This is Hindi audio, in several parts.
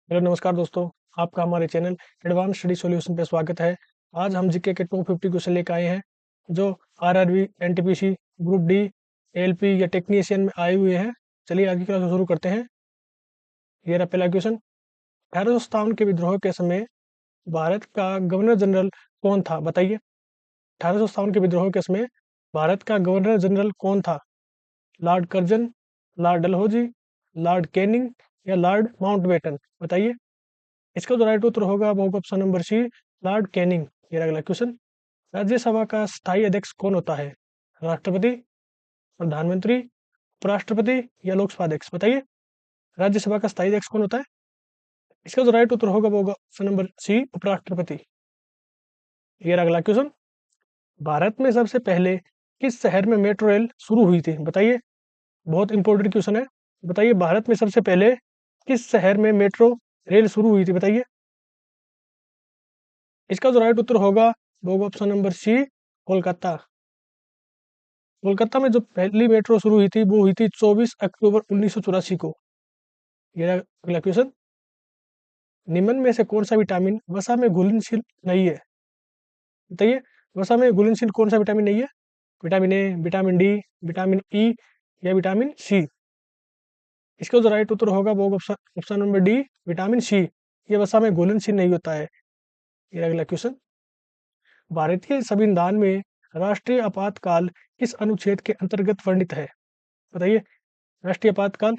हेलो नमस्कार दोस्तों, आपका हमारे चैनल एडवांस स्टडी सॉल्यूशन पे स्वागत है। आज हम जीके के टॉप 50 क्वेश्चन लेकर आए हैं जो RRB, NTPC, group D, LP या टेक्नीशियन में आए हुए हैं। चलिए आज की क्लास शुरू करते हैं। ये रहा पहला क्वेश्चन। 1857 के विद्रोह के समय भारत का गवर्नर जनरल कौन था? बताइए। 1857 के विद्रोह के समय भारत का गवर्नर जनरल कौन था? Lord Curzon, Lord Dalhousie, Lord Canning या लॉर्ड माउंटबेटन? बताइए। इसका जो राइट उत्तर होगा वो होगा option number C, Lord Canning. ये रहा अगला क्वेश्चन। राज्यसभा का स्थायी अध्यक्ष कौन होता है? राष्ट्रपति, प्रधानमंत्री, उपराष्ट्रपति या लोकसभा अध्यक्ष? बताइए। राज्यसभा का स्थायी अध्यक्ष कौन होता है? इसका जो राइट उत्तर होगा वो होगा ऑप्शन नंबर सी, उपराष्ट्रपति। ये रहा अगला क्वेश्चन। भारत में सबसे पहले किस शहर में मेट्रो रेल शुरू हुई थी? बताइए। बहुत इंपॉर्टेंट क्वेश्चन है। बताइए, भारत में सबसे पहले किस शहर में मेट्रो रेल शुरू हुई थी? बताइए। इसका जो राइट उत्तर होगा वो होगा option number C, Kolkata. Kolkata में जो पहली मेट्रो शुरू हुई थी वो हुई थी 24 अक्टूबर 1984 को। ये रहा अगला क्वेश्चन। निम्न में से कौन सा विटामिन वसा में घुलनशील नहीं है? बताइए। वसा में घुलनशील कौन सा विटामिन नहीं है? Vitamin A, vitamin D, vitamin E या विटामिन सी? इसका जो राइट उत्तर होगा वो option option number D, vitamin C. ये वसा में घुलनशील नहीं होता है। ये रहा अगला क्वेश्चन। भारतीय संविधान में राष्ट्रीय आपातकाल किस अनुच्छेद के अंतर्गत वर्णित है? बताइए। राष्ट्रीय आपातकाल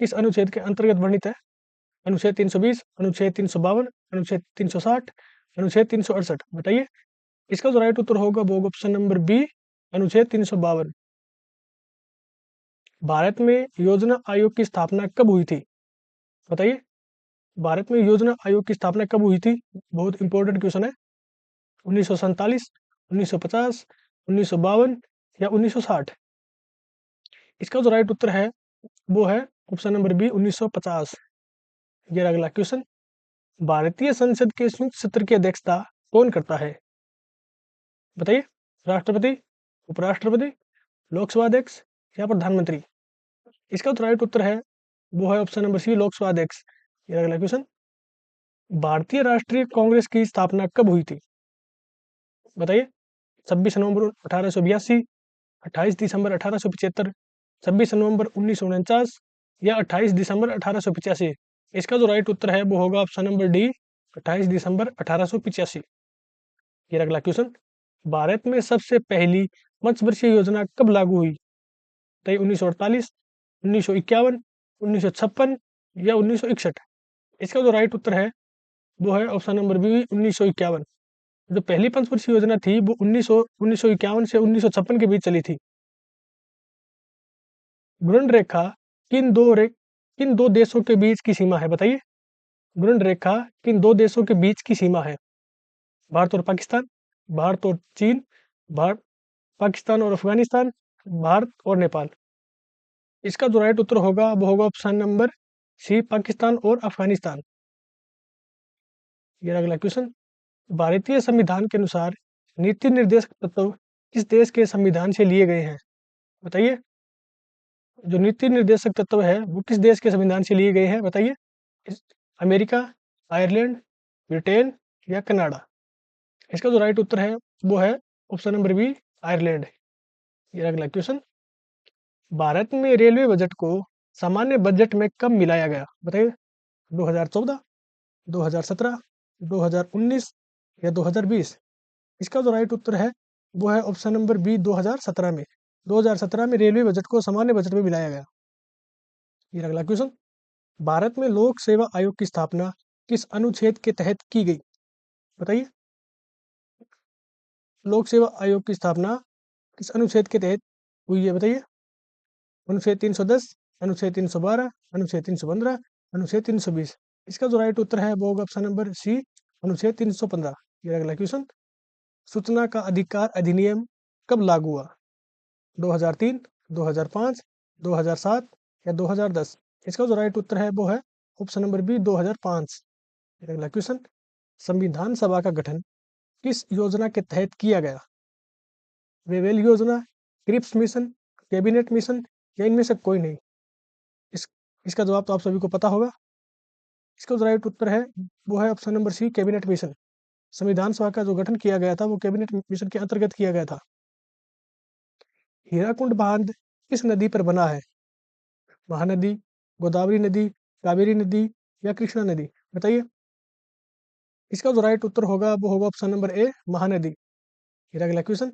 किस अनुच्छेद के अंतर्गत वर्णित है? अनुच्छेद 320, अनुच्छेद 352, अनुच्छेद 360, अनुच्छेद 368? बताइए। इसका जो राइट उत्तर होगा वो ऑप्शन नंबर बी, अनुच्छेद 352। भारत में योजना आयोग की स्थापना कब हुई थी? बताइए। भारत में योजना आयोग की स्थापना कब हुई थी? बहुत इंपॉर्टेंट क्वेश्चन है। 1947, 1950, 1952 या 1960? इसका जो राइट उत्तर है वो है ऑप्शन नंबर बी, 1950। ये अगला क्वेश्चन। भारतीय संसद के संयुक्त सत्र की अध्यक्षता कौन करता है? बताइए। राष्ट्रपति, उपराष्ट्रपति, लोकसभा अध्यक्ष या प्रधानमंत्री? इसका जो राइट उत्तर है वो है ऑप्शन नंबर सी, लोकसभा अध्यक्ष। ये अगला क्वेश्चन। भारतीय राष्ट्रीय कांग्रेस की स्थापना कब हुई थी? बताइए। 26 नवंबर 1882, 28 दिसंबर 1875, 26 नवंबर 1949 या 28 दिसंबर 1885? इसका जो राइट उत्तर है वो होगा ऑप्शन नंबर डी, 28 दिसंबर 1885। ये अगला क्वेश्चन। भारत में सबसे पहली पंचवर्षीय योजना कब लागू हुई? तो 1948, 1951, 1956 या 1961? इसका जो राइट उत्तर है वो है ऑप्शन नंबर बी, 1951। जो पहली पंचवर्षीय योजना थी वो 1951 से 1956 के बीच चली थी। घूर्णन रेखा किन दो देशों के बीच की सीमा है? बताइए। घूर्णन रेखा किन दो देशों के बीच की सीमा है? भारत और पाकिस्तान, भारत और चीन, भारत, पाकिस्तान और अफगानिस्तान, भारत और नेपाल? इसका जो राइट उत्तर होगा वो होगा ऑप्शन नंबर सी, पाकिस्तान और अफगानिस्तान। ये अगला क्वेश्चन। भारतीय संविधान के अनुसार नीति निर्देशक तत्व किस देश के संविधान से लिए गए हैं? बताइए। जो नीति निर्देशक तत्व है वो किस देश के संविधान से लिए गए हैं? बताइए। अमेरिका, आयरलैंड, ब्रिटेन या कनाडा? इसका जो राइट उत्तर है वो है ऑप्शन नंबर बी, आयरलैंड। ये अगला क्वेश्चन। भारत में रेलवे बजट को सामान्य बजट में कब मिलाया गया? बताइए। 2014, 2017, 2019 या 2020? इसका जो राइट उत्तर है वो है ऑप्शन नंबर बी, 2017 में। 2017 में रेलवे बजट को सामान्य बजट में मिलाया गया। ये अगला क्वेश्चन। भारत में लोक सेवा आयोग की स्थापना किस अनुच्छेद के तहत की गई? बताइए। लोक सेवा आयोग की स्थापना किस अनुच्छेद के तहत हुई है? बताइए। अनुच्छेद 310, अनुच्छेद 312, अनुच्छेद 315, अनुच्छेद 320? इसका जो राइट उत्तर है वो होगा ऑप्शन नंबर सी, अनुच्छेद 315। ये अगला क्वेश्चन। सूचना का अधिकार अधिनियम कब लागू हुआ? 2003, 2005, 2007 या 2010? इसका जो राइट उत्तर है वो है ऑप्शन नंबर बी, 2005। अगला क्वेश्चन। संविधान सभा का गठन किस योजना के तहत किया गया? वेवेल योजना, क्रिप्स मिशन, कैबिनेट मिशन या इनमें से कोई नहीं? इस इसका जवाब तो आप सभी को पता होगा। इसका जो राइट उत्तर है वो है option number C, cabinet mission. संविधान सभा का जो गठन किया गया था वो कैबिनेट मिशन के अंतर्गत किया गया था। हीराकुंड बांध किस नदी पर बना है? महानदी, गोदावरी नदी, कावेरी नदी या कृष्णा नदी? बताइए। इसका जो राइट उत्तर होगा वो होगा ऑप्शन नंबर ए, महानदी। फिर अगला क्वेश्चन,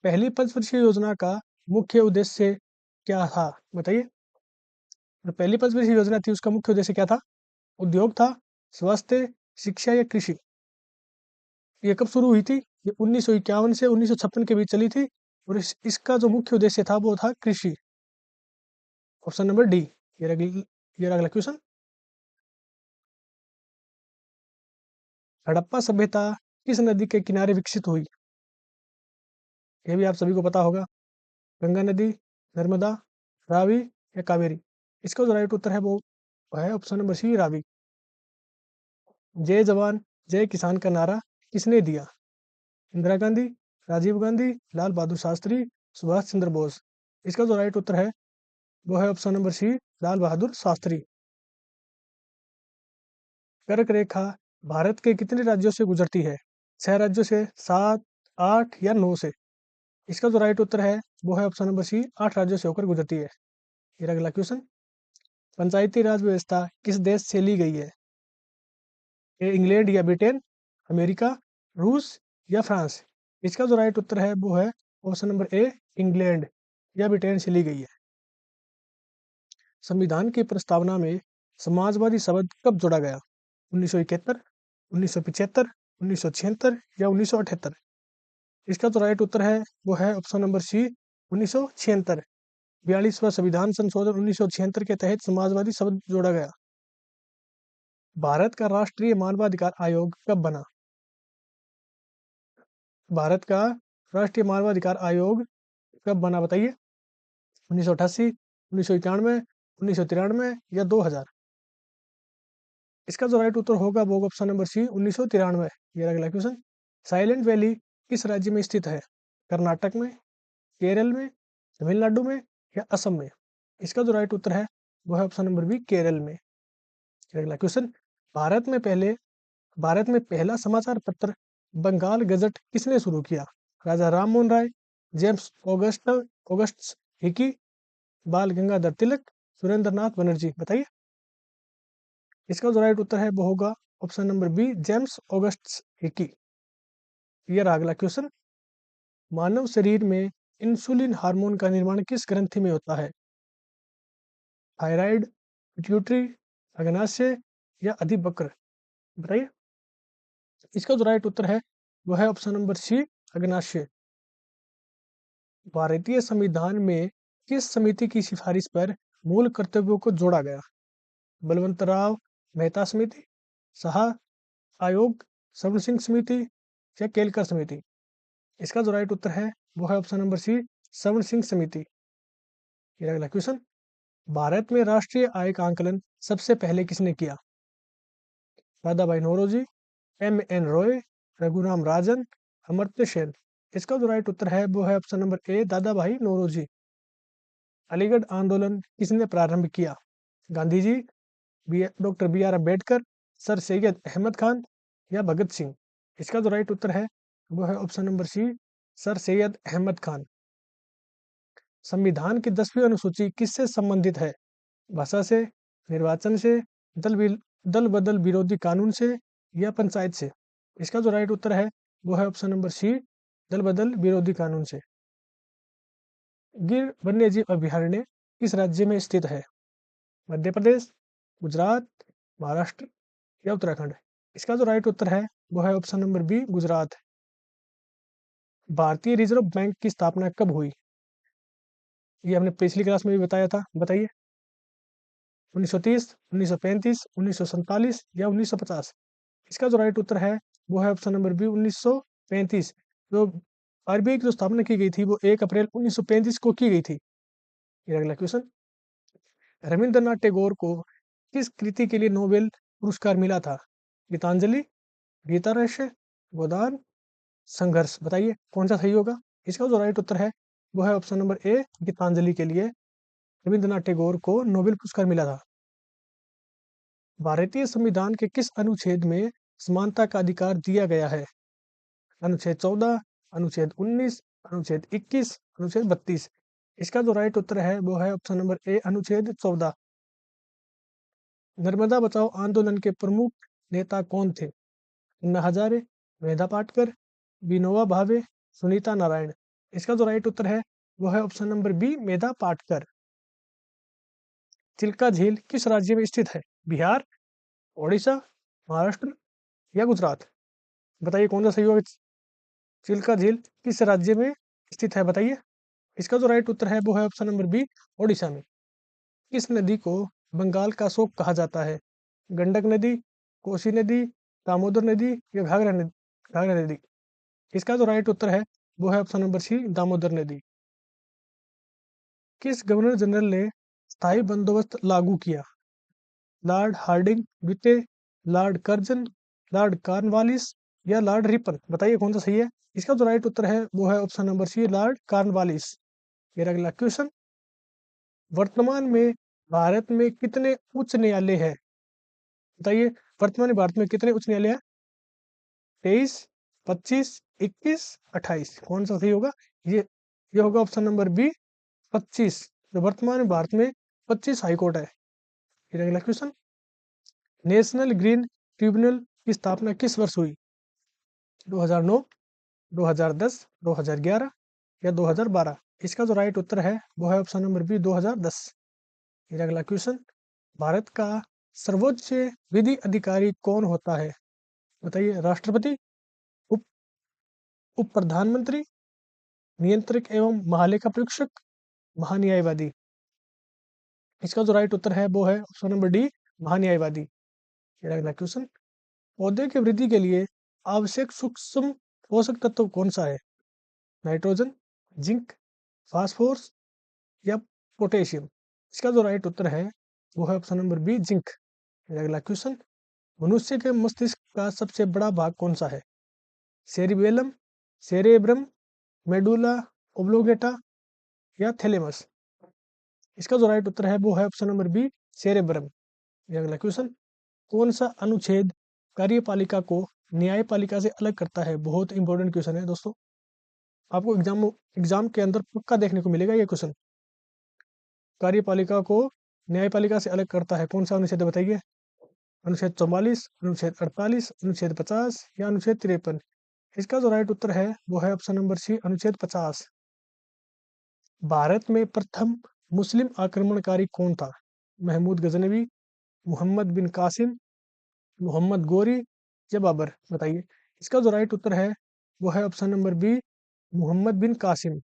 पहली पंचवर्षीय योजना का मुख्य उद्देश्य क्या था? बताइए। जो पहली पंचवर्षीय योजना थी उसका मुख्य उद्देश्य क्या था? उद्योग था, स्वास्थ्य, शिक्षा या कृषि? ये कब शुरू हुई थी? ये 1951 से 1956 के बीच चली थी और इसका जो मुख्य उद्देश्य था वो था कृषि। Option number D. ये अगला क्वेश्चन, हड़प्पा सभ्यता किस नदी के किनारे विकसित हुई? ये भी आप सभी को पता होगा। गंगा नदी, नर्मदा, रावी या कावेरी? इसका जो राइट उत्तर है वो है ऑप्शन नंबर सी, रावी। जय जवान जय किसान का नारा किसने दिया? इंदिरा गांधी, राजीव गांधी, लाल बहादुर शास्त्री, सुभाष चंद्र बोस? इसका जो राइट उत्तर है वो है ऑप्शन नंबर सी, लाल बहादुर शास्त्री। कर्क रेखा भारत के कितने राज्यों से गुजरती है? 6 राज्यों से, 7, 8 या 9 से? इसका जो राइट उत्तर है वो है ऑप्शन नंबर सी, 8 राज्यों से होकर गुजरती है। फिर अगला क्वेश्चन, पंचायती राज व्यवस्था किस देश से ली गई है? ये इंग्लैंड या ब्रिटेन, अमेरिका, रूस या फ्रांस? इसका जो राइट उत्तर है वो है ऑप्शन नंबर ए, इंग्लैंड या ब्रिटेन से ली गई है। संविधान की प्रस्तावना में समाजवादी शब्द कब जोड़ा गया? 1971, 1975, 1976 या 1978? इसका जो राइट उत्तर है वो है ऑप्शन नंबर सी, 1976। 42वां संविधान संशोधन 1976 के तहत समाजवादी शब्द जोड़ा गया। भारत का राष्ट्रीय मानवाधिकार आयोग कब बना? भारत का राष्ट्रीय मानवाधिकार आयोग कब बना? बताइए। 1988, 1991, 1993 या 2000? इसका जो राइट उत्तर होगा वो ऑप्शन नंबर सी, 1993। ये अगला क्वेश्चन, साइलेंट वैली किस राज्य में स्थित है? कर्नाटक में, केरल में, तमिलनाडु में या असम में? इसका जो राइट उत्तर है वो है ऑप्शन नंबर बी, केरल में। फिर अगला क्वेश्चन, भारत में पहले भारत में पहला समाचार पत्र बंगाल गजट किसने शुरू किया? राजा Ram Mohan Roy, James August Hicky, बाल गंगाधर तिलक, सुरेंद्र नाथ बनर्जी? बताइए। इसका जो राइट उत्तर है वो होगा option number B, James August Hicky. ये रहा अगला क्वेश्चन, मानव शरीर में इंसुलिन हार्मोन का निर्माण किस ग्रंथि में होता है? थायराइड, पिट्यूटरी, अग्नाशय या अधिवक्र? बताइए। इसका जो राइट उत्तर है वो है ऑप्शन नंबर सी, अग्नाशय। भारतीय संविधान में किस समिति की सिफारिश पर मूल कर्तव्यों को जोड़ा गया? बलवंतराव मेहता समिति, शाह आयोग, स्वर्ण सिंह समिति या केलकर समिति? इसका जो राइट उत्तर है वो है ऑप्शन नंबर सी, स्वर्ण सिंह समिति। फिर अगला क्वेश्चन, भारत में राष्ट्रीय आय का आंकलन सबसे पहले किसने किया? दादा भाई नौरोजी, M.N. रॉय, रघुराम राजन, अमर्त्य सेन? इसका जो राइट उत्तर है वो है ऑप्शन नंबर ए, दादा भाई नौरोजी। अलीगढ़ आंदोलन किसने प्रारंभ किया? गांधी जी, डॉक्टर बी आर अम्बेडकर, सर सैयद अहमद खान या भगत सिंह? इसका जो राइट उत्तर है वो है option number C, sir Syed Ahmad Khan. संविधान की 10वीं अनुसूची किससे संबंधित है? भाषा से, निर्वाचन से, दल बदल विरोधी कानून से या पंचायत से? इसका जो राइट उत्तर है वो है ऑप्शन नंबर सी, दल बदल विरोधी कानून से। गिर वन्यजीव अभयारण्य किस राज्य में स्थित है? मध्य प्रदेश, गुजरात, महाराष्ट्र या उत्तराखंड? इसका जो राइट उत्तर है वो है ऑप्शन नंबर बी, गुजरात। भारतीय रिजर्व बैंक की स्थापना कब हुई? ये हमने पिछली क्लास में भी बताया था। बताइए। 1930, 1935, 1947 या 1950? इसका जो राइट उत्तर है वो है ऑप्शन नंबर बी, 1935। जो आरबीआई की जो स्थापना की गई थी वो 1 अप्रैल 1935 को की गई थी। फिर अगला क्वेश्चन, रविंद्रनाथ टैगोर को किस कृति के लिए नोबेल पुरस्कार मिला था? गीतांजलि, गीता रहस्य, गोदान, संघर्ष? बताइए कौन सा सही होगा? इसका जो राइट उत्तर है वो है ऑप्शन नंबर ए, गीतांजलि के लिए रविंद्रनाथ टैगोर को नोबेल पुरस्कार मिला था। भारतीय संविधान के किस अनुच्छेद में समानता का अधिकार दिया गया है? अनुच्छेद 14, अनुच्छेद 19, अनुच्छेद 21, अनुच्छेद 32। इसका जो राइट उत्तर है वो है ऑप्शन नंबर ए, अनुच्छेद 14। नर्मदा बचाओ आंदोलन के प्रमुख नेता कौन थे? अन्ना हजारे, मेधा पाटकर, विनोबा भावे, सुनीता नारायण। इसका जो राइट उत्तर है वो है option number B, Medha Patkar. Chilka झील किस राज्य में स्थित है? बिहार, ओडिशा, महाराष्ट्र या गुजरात? बताइए कौन सा सही होगा। चिल्का झील किस राज्य में स्थित है बताइए। इसका जो राइट उत्तर है वो है ऑप्शन नंबर बी, ओडिशा में। किस नदी को बंगाल का शोक कहा जाता है? गंडक नदी, कोसी नदी, दामोदर नदी या घाघरा नदी? इसका जो राइट उत्तर है वो है ऑप्शन नंबर सी, दामोदर नदी। किस गवर्नर जनरल ने स्थायी बंदोबस्त लागू किया? लॉर्ड हार्डिंग द्वितीय, लॉर्ड कर्जन, लॉर्ड कॉर्नवालिस या लॉर्ड रिपन? बताइए कौन सा सही है। इसका जो राइट उत्तर है वो है option number C, Lord Cornwallis. फिर अगला क्वेश्चन, वर्तमान में भारत में कितने उच्च न्यायालय है? बताइए वर्तमान में भारत में कितने उच्च न्यायालय है? 23, 25, 21, 28? कौन सा सही होगा? ये होगा ऑप्शन नंबर बी, 25। जो वर्तमान में भारत में 25 हाईकोर्ट है। फिर अगला क्वेश्चन, नेशनल ग्रीन ट्रिब्यूनल की स्थापना किस वर्ष हुई? 2009, 2010, 2011 या 2012? इसका जो राइट उत्तर है वो है ऑप्शन नंबर बी, 2010। फिर अगला क्वेश्चन, भारत का सर्वोच्च विधि अधिकारी कौन होता है? बताइए, राष्ट्रपति, उप उप प्रधानमंत्री, नियंत्रक एवं महालेखा परीक्षक, महान्यायवादी? इसका जो राइट उत्तर है वो है ऑप्शन नंबर डी, महान्यायवादी। फिर अगला क्वेश्चन, पौधे की वृद्धि के लिए आवश्यक सूक्ष्म पोषक तत्व कौन सा है? नाइट्रोजन, जिंक, फास्फोरस या पोटेशियम? इसका जो राइट उत्तर है वो है ऑप्शन नंबर बी, जिंक। फिर अगला क्वेश्चन, मनुष्य के मस्तिष्क का सबसे बड़ा भाग कौन सा है? सेरिबेलम, सेरेब्रम, मेडुला ओब्लोंगेटा या थैलेमस? इसका जो राइट उत्तर है वो है ऑप्शन नंबर बी, सेरेब्रम। फिर अगला क्वेश्चन, कौन सा अनुच्छेद कार्यपालिका को न्यायपालिका से अलग करता है? बहुत इंपॉर्टेंट क्वेश्चन है दोस्तों, आपको एग्जाम के अंदर पक्का देखने को मिलेगा ये क्वेश्चन। कार्यपालिका को न्यायपालिका से अलग करता है कौन सा अनुच्छेद बताइए। अनुच्छेद 44, अनुच्छेद 48, अनुच्छेद 50 या अनुच्छेद 53? इसका जो राइट उत्तर है वो है ऑप्शन नंबर सी, अनुच्छेद 50। भारत में प्रथम मुस्लिम आक्रमणकारी कौन था? महमूद गजनवी, मोहम्मद बिन कासिम, मोहम्मद गोरी या बाबर? बताइए। इसका जो राइट उत्तर है वो है ऑप्शन नंबर बी, मोहम्मद बिन कासिम।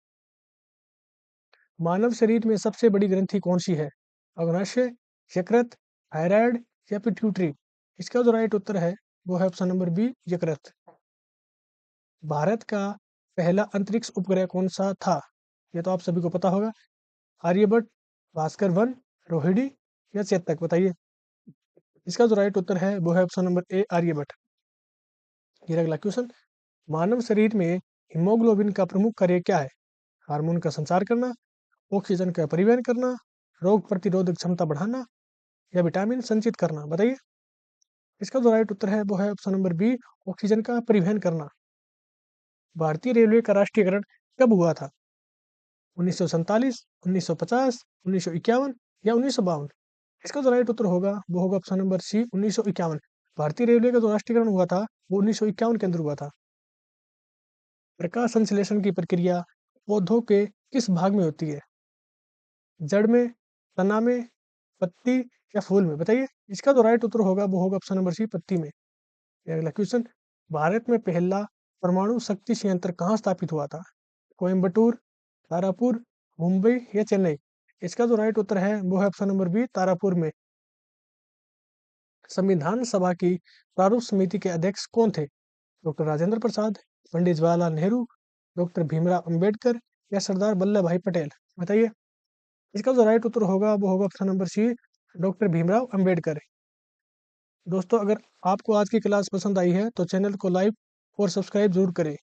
मानव शरीर में सबसे बड़ी ग्रंथि कौन सी है? अग्नाशय, यकृत, थायराइड या पिट्यूटरी? इसका जो राइट उत्तर है वो है ऑप्शन नंबर बी, यकृत। भारत का पहला अंतरिक्ष उपग्रह कौन सा था? ये तो आप सभी को पता होगा। आर्यभट्ट, भास्कर 1, रोहिणी या चेतक? बताइए। इसका जो राइट उत्तर है वो है ऑप्शन नंबर ए, आर्यभट्ट। फिर अगला क्वेश्चन, मानव शरीर में हीमोग्लोबिन का प्रमुख कार्य क्या है? हार्मोन का संचार करना, ऑक्सीजन का परिवहन करना, रोग प्रतिरोधक क्षमता बढ़ाना या विटामिन संचित करना? बताइए। इसका जो राइट उत्तर है वो है ऑप्शन नंबर बी, ऑक्सीजन का परिवहन करना। भारतीय रेलवे का राष्ट्रीयकरण कब हुआ था? 1947, 1950, 1951 या 1952? इसका जो राइट उत्तर होगा वो होगा ऑप्शन नंबर सी, 1951। भारतीय रेलवे का जो राष्ट्रीयकरण हुआ था वो 1951 के अंदर हुआ था। प्रकाश संश्लेषण की प्रक्रिया पौधों के किस भाग में होती है? जड़ में, तना में, पत्ती या फूल में? बताइए। इसका जो राइट उत्तर होगा वो होगा ऑप्शन नंबर सी, पत्ती में। अगला क्वेश्चन, भारत में पहला परमाणु शक्ति संयंत्र कहाँ स्थापित हुआ था? कोयम्बटूर, तारापुर, मुंबई या चेन्नई? इसका जो राइट उत्तर है वो है ऑप्शन नंबर बी, तारापुर में। संविधान सभा की प्रारूप समिति के अध्यक्ष कौन थे? डॉक्टर राजेंद्र प्रसाद, पंडित जवाहरलाल नेहरू, डॉक्टर भीमराव अंबेडकर या सरदार वल्लभ भाई पटेल? बताइए। इसका जो राइट उत्तर होगा वो होगा option number C, doctor Bhimrao Ambedkar. दोस्तों, अगर आपको आज की क्लास पसंद आई है तो चैनल को लाइक और सब्सक्राइब जरूर करें।